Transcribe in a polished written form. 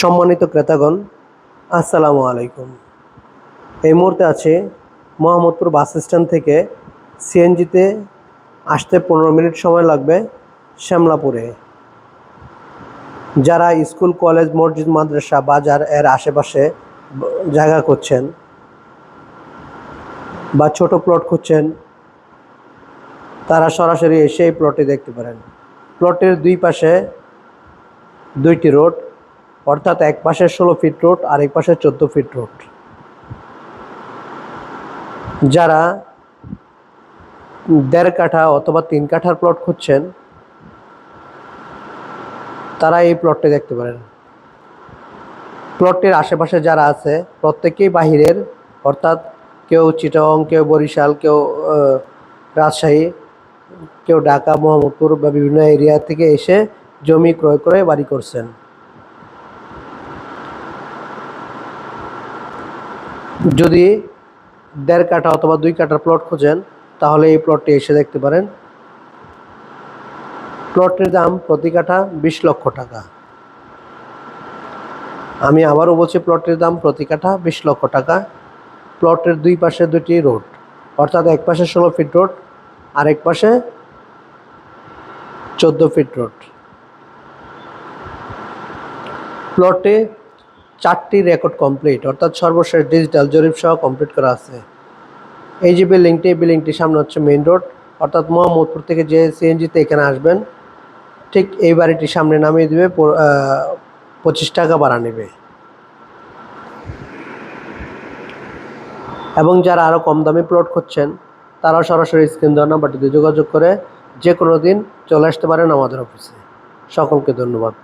সম্মানিত ক্রেতাগণ, আসসালামু আলাইকুম। এই মুহূর্তে আছে মোহাম্মদপুর বাস স্ট্যান্ড থেকে সিএনজিতে আসতে 15 মিনিট সময় লাগবে শ্যামলাপুরে। যারা স্কুল, কলেজ, মসজিদ, মাদ্রাসা, বাজার এর আশেপাশে জায়গা খুঁজছেন বা ছোট প্লট খুঁজছেন, তারা সরাসরি এসে এই প্লটটি দেখতে পারেন। প্লটের দুই পাশে দুইটি রোড, অর্থাৎ এক পাশে 16 ফিট রোড আর এক পাশে 14 ফিট রোড। যারা 1.5 কাঠা অথবা 3 কাঠার প্লট খুঁজছেন, তারা এই প্লটটি দেখতে পারেন। প্লটটির আশেপাশে যারা আছে প্রত্যেকেই বাহিরের, অর্থাৎ কেউ চিটাগং, কেউ বরিশাল, কেউ রাজশাহী, কেউ ঢাকা, মোহাম্মদপুর বা বিভিন্ন এরিয়া থেকে এসে জমি ক্রয় করে বাড়ি করছেন। যদি 1.5 কাঠা অথবা 2 কাঠার প্লট খোঁজেন, তাহলে এই প্লটটি এসে দেখতে পারেন। প্লটের দাম প্রতি কাঠা 20 লক্ষ টাকা। আমি আবারও বলছি, প্লটের দাম প্রতি কাঠা 20 লক্ষ টাকা। প্লটের দুই পাশে দুটি রোড, অর্থাৎ এক পাশে 16 ফিট রোড আর এক পাশে 14 ফিট রোড। প্লটে 4টি রেকর্ড কমপ্লিট, অর্থাৎ সর্বশেষ ডিজিটাল জরিপ সহ কমপ্লিট করা আছে। এই যে বিল্ডিংটির সামনে হচ্ছে মেইন রোড, অর্থাৎ মোহাম্মদপুর থেকে যে সিএনজিতে এখানে আসবেন, ঠিক এই বাড়িটির সামনে নামিয়ে দেবে, 25 টাকা ভাড়া নেবে। এবং যারা আরও কম দামে প্লট খুঁজছেন, তারাও সরাসরি স্ক্রিন দেওয়া নাম্বারটিতে যোগাযোগ করে যে কোনো দিন চলে আসতে পারেন আমাদের অফিসে। সকলকে ধন্যবাদ।